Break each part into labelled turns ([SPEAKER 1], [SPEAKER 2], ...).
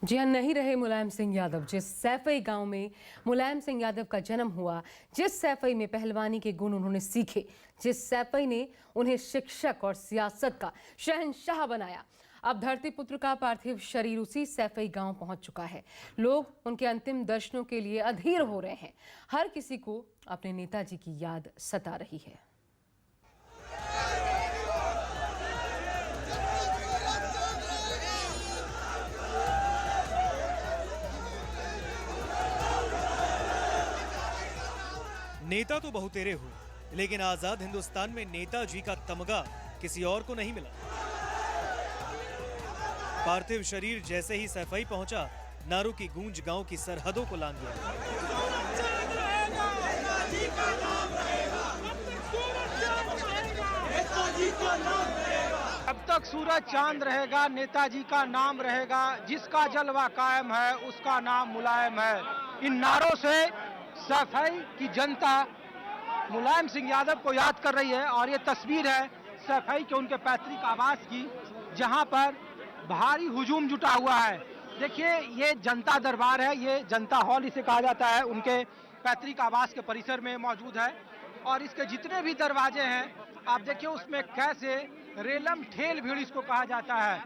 [SPEAKER 1] जी हाँ, नहीं रहे मुलायम सिंह यादव। जिस सैफई गांव में मुलायम सिंह यादव का जन्म हुआ, जिस सैफई में पहलवानी के गुण उन्होंने सीखे, जिस सैफई ने उन्हें शिक्षक और सियासत का शहंशाह बनाया, अब धरती पुत्र का पार्थिव शरीर उसी सैफई गांव पहुंच चुका है। लोग उनके अंतिम दर्शनों के लिए अधीर हो रहे हैं। हर किसी को अपने नेताजी की याद सता रही है।
[SPEAKER 2] नेता तो बहुतेरे हुए, लेकिन आजाद हिंदुस्तान में नेताजी का तमगा किसी और को नहीं मिला। पार्थिव शरीर जैसे ही सैफई पहुंचा, नारों की गूंज गांव की सरहदों को लांघ गया।
[SPEAKER 3] अब तक सूरज चांद रहेगा, नेताजी का नाम रहेगा, जिसका जलवा कायम है उसका नाम मुलायम है। इन नारों से सैफई की जनता मुलायम सिंह यादव को याद कर रही है। और ये तस्वीर है सैफई के उनके पैतृक आवास की, जहां पर भारी हुजूम जुटा हुआ है। देखिए, ये जनता दरबार है, ये जनता हॉल इसे कहा जाता है, उनके पैतृक आवास के परिसर में मौजूद है। और इसके जितने भी दरवाजे हैं, आप देखिए उसमें कैसे रेलम ठेल भीड़ इसको कहा जाता है।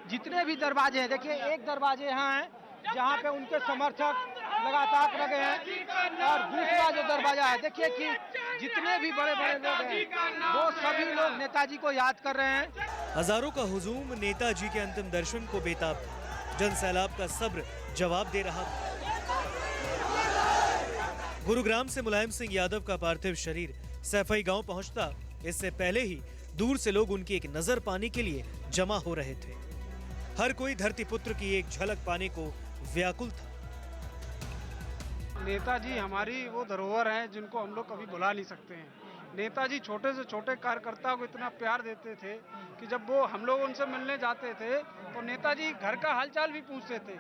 [SPEAKER 3] जितने भी दरवाजे हैं, देखिए एक दरवाजे यहाँ है जहाँ पे उनके समर्थक लगातार लगे हैं, और दूसरा जो दरवाजा है, देखिए कि जितने भी बड़े बड़े लोग हैं वो सभी लोग नेताजी को याद कर रहे हैं।
[SPEAKER 2] हजारों का हुजूम नेताजी के अंतिम दर्शन को बेताब था। जन सैलाब का सब्र जवाब दे रहा था। गुरुग्राम से मुलायम सिंह यादव का पार्थिव शरीर सैफई गांव पहुंचता, इससे पहले ही दूर से लोग उनकी एक नजर पाने के लिए जमा हो रहे थे। हर कोई धरती पुत्र की एक झलक पाने को व्याकुल था।
[SPEAKER 3] नेताजी हमारी वो धरोहर हैं जिनको हम लोग कभी भुला नहीं सकते हैं। नेताजी छोटे से छोटे कार्यकर्ता को इतना प्यार देते थे कि जब वो हम लोग उनसे मिलने जाते थे तो नेताजी घर का हालचाल भी पूछते थे।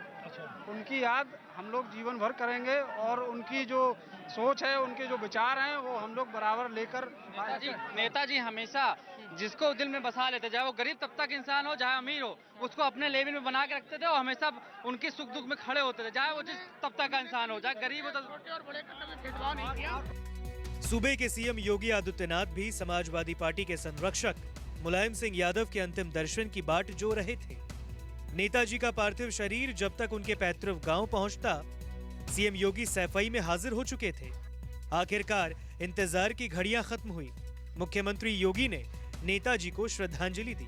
[SPEAKER 3] उनकी याद हम लोग जीवन भर करेंगे, और उनकी जो सोच है, उनके जो विचार हैं, वो हम लोग बराबर लेकर।
[SPEAKER 4] नेताजी हमेशा जिसको दिल में बसा लेते, चाहे वो गरीब तबका का इंसान हो चाहे अमीर हो, उसको अपने लेवल में बना के रखते थे और हमेशा उनकी सुख दुख में खड़े होते थे, चाहे वो जिस तबका का इंसान हो, चाहे गरीब हो।
[SPEAKER 2] सूबे के सीएम योगी आदित्यनाथ भी समाजवादी पार्टी के संरक्षक मुलायम सिंह यादव के अंतिम दर्शन की बाट जो रहे थे। नेताजी का पार्थिव शरीर जब तक उनके पैतृक गांव पहुंचता, सीएम योगी सैफई में हाजिर हो चुके थे। आखिरकार इंतजार की घड़ियां खत्म हुई। मुख्यमंत्री योगी ने नेताजी को श्रद्धांजलि दी।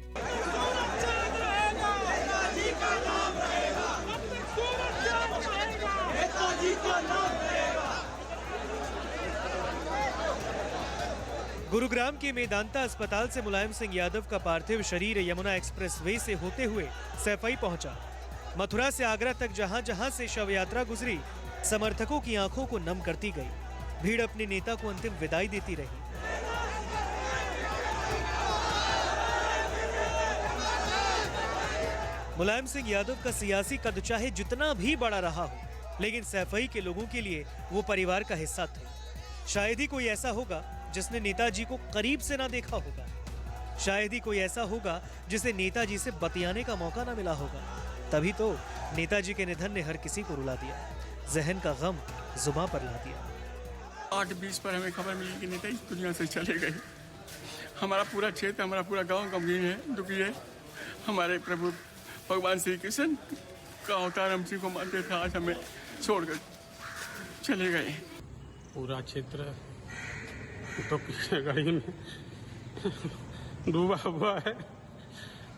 [SPEAKER 2] गुरुग्राम के मेदांता अस्पताल से मुलायम सिंह यादव का पार्थिव शरीर यमुना एक्सप्रेसवे से होते हुए सैफई पहुंचा। मथुरा से आगरा तक जहां जहां से शव यात्रा गुजरी, समर्थकों की आंखों को नम करती गई। भीड़ अपने नेता को अंतिम विदाई देती रही। मुलायम सिंह यादव का सियासी कद चाहे जितना भी बड़ा रहा हो, लेकिन सैफई के लोगों के लिए वो परिवार का हिस्सा थे। शायद ही कोई ऐसा होगा जिसने नेताजी को करीब से ना देखा होगा। शायद ही कोई ऐसा होगा जिसे नेताजी से बतियाने का मौका ना मिला होगा। तभी तो नेताजी के निधन ने हर किसी को रुला दिया, जहन का गम जुबां पर ला दिया।
[SPEAKER 5] 8:20 पर हमें खबर मिली कि नेताजी दुनिया से चले गए। हमारा पूरा क्षेत्र, हमारा पूरा गांव गमगीन है, दुखी है। हमारे प्रभु भगवान श्री कृष्ण का अवतार हम जी को मानते थे, आज हमें छोड़कर चले गए।
[SPEAKER 6] पूरा क्षेत्र तो गड़ी में डूबा हुआ है।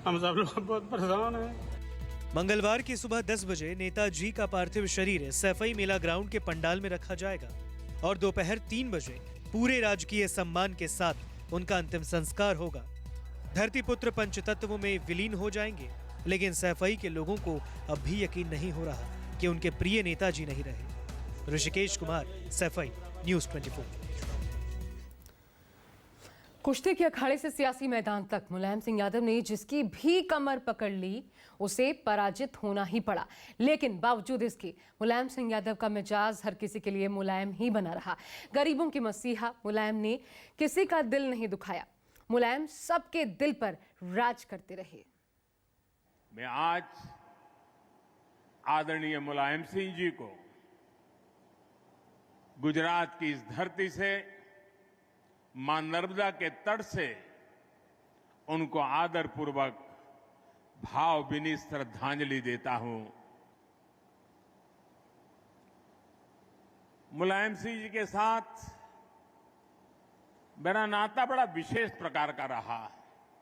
[SPEAKER 6] हम सब लोग बहुत परेशान हैं।
[SPEAKER 2] मंगलवार की सुबह 10 बजे नेताजी का पार्थिव शरीर सैफई मेला ग्राउंड के पंडाल में रखा जाएगा और दोपहर 3 बजे पूरे राजकीय सम्मान के साथ उनका अंतिम संस्कार होगा। धरती पुत्र पंचतत्वों में विलीन हो जाएंगे, लेकिन सैफई के लोगों को अब भी यकीन नहीं हो रहा कि उनके प्रिय नेताजी नहीं रहे। ऋषिकेश कुमार, सैफई, न्यूज़ 24।
[SPEAKER 1] कुश्ती के अखाड़े से सियासी मैदान तक मुलायम सिंह यादव ने जिसकी भी कमर पकड़ ली, उसे पराजित होना ही पड़ा। लेकिन बावजूद इसके मुलायम सिंह यादव का मिजाज हर किसी के लिए मुलायम ही बना रहा। गरीबों के मसीहा मुलायम ने किसी का दिल नहीं दुखाया। मुलायम सबके दिल पर राज करते रहे।
[SPEAKER 7] मैं आज आदरणीय मुलायम सिंह जी को गुजरात की इस धरती से, मां नर्मदा के तट से उनको आदरपूर्वक भावभीनी श्रद्धांजलि देता हूं। मुलायम सिंह जी के साथ मेरा नाता बड़ा विशेष प्रकार का रहा।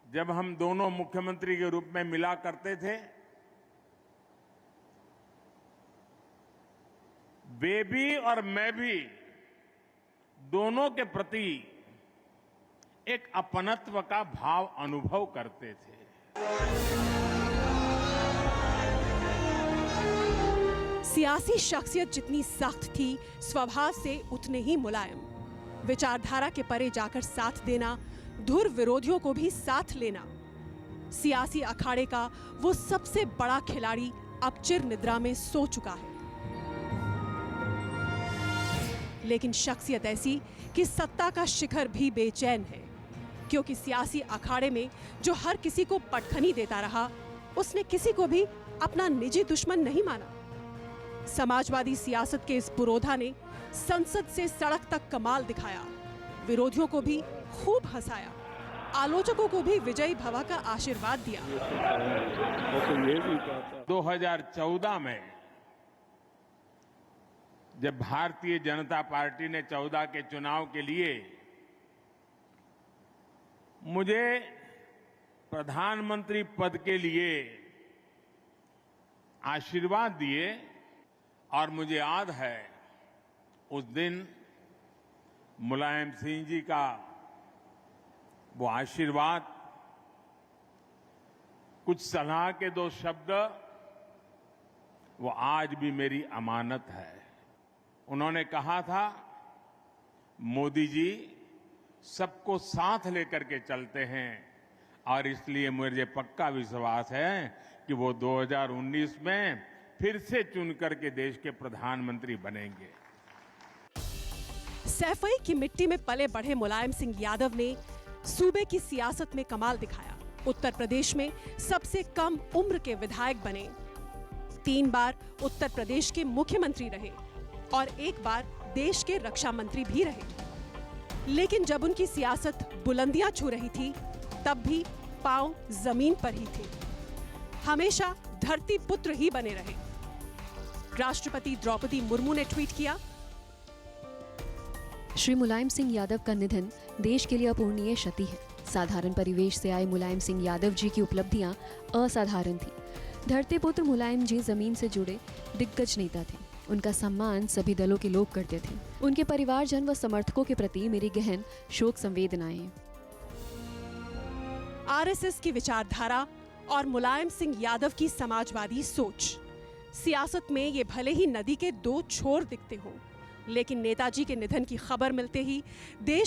[SPEAKER 7] जब हम दोनों मुख्यमंत्री के रूप में मिला करते थे, वे भी और मैं भी दोनों के प्रति एक अपनत्व का भाव अनुभव करते थे।
[SPEAKER 8] सियासी शख्सियत जितनी सख्त थी, स्वभाव से उतने ही मुलायम। विचारधारा के परे जाकर साथ देना, धुर विरोधियों को भी साथ लेना। सियासी अखाड़े का वो सबसे बड़ा खिलाड़ी अब चिर निद्रा में सो चुका है। लेकिन शख्सियत ऐसी कि सत्ता का शिखर भी बेचैन है, क्योंकि सियासी अखाड़े में जो हर किसी को पटखनी देता रहा, उसने किसी को भी अपना निजी दुश्मन नहीं माना। समाजवादी सियासत के इस पुरोधा ने संसद से सड़क तक कमाल दिखाया, विरोधियों को भी खूब हंसाया, आलोचकों को भी विजयी भवा का आशीर्वाद दिया।
[SPEAKER 7] 2014 में जब भारतीय जनता पार्टी ने 14 के चुनाव के लिए मुझे प्रधानमंत्री पद के लिए आशीर्वाद दिए, और मुझे याद है उस दिन मुलायम सिंह जी का वो आशीर्वाद, कुछ सलाह के 2 शब्द, वो आज भी मेरी अमानत है। उन्होंने कहा था, मोदी जी सबको साथ लेकर के चलते हैं, और इसलिए मुझे पक्का विश्वास है कि वो 2019 में फिर से चुनकर के देश के प्रधानमंत्री बनेंगे।
[SPEAKER 8] सैफई की मिट्टी में पले बढ़े मुलायम सिंह यादव ने सूबे की सियासत में कमाल दिखाया। उत्तर प्रदेश में सबसे कम उम्र के विधायक बने, 3 बार उत्तर प्रदेश के मुख्यमंत्री रहे और 1 बार देश के रक्षा मंत्री भी रहे। लेकिन जब उनकी सियासत बुलंदियां छू रही थी, तब भी पांव जमीन पर ही थे। हमेशा धरती पुत्र ही बने रहे। राष्ट्रपति द्रौपदी मुर्मू ने ट्वीट किया,
[SPEAKER 9] श्री मुलायम सिंह यादव का निधन देश के लिए अपूर्णीय क्षति है। साधारण परिवेश से आए मुलायम सिंह यादव जी की उपलब्धियां असाधारण थी। धरती पुत्र मुलायम जी जमीन से जुड़े दिग्गज नेता थे। उनका सम्मान सभी दलों के लोग करते थे। उनके परिवारजन व समर्थकों के प्रति मेरी गहन शोक संवेदनाएं।
[SPEAKER 8] आरएसएस की विचारधारा और मुलायम सिंह यादव की समाजवादी सोच। सियासत में ये भले ही नदी के 2 छोर दिखते हों, लेकिन नेताजी के निधन की खबर मिलते ही देश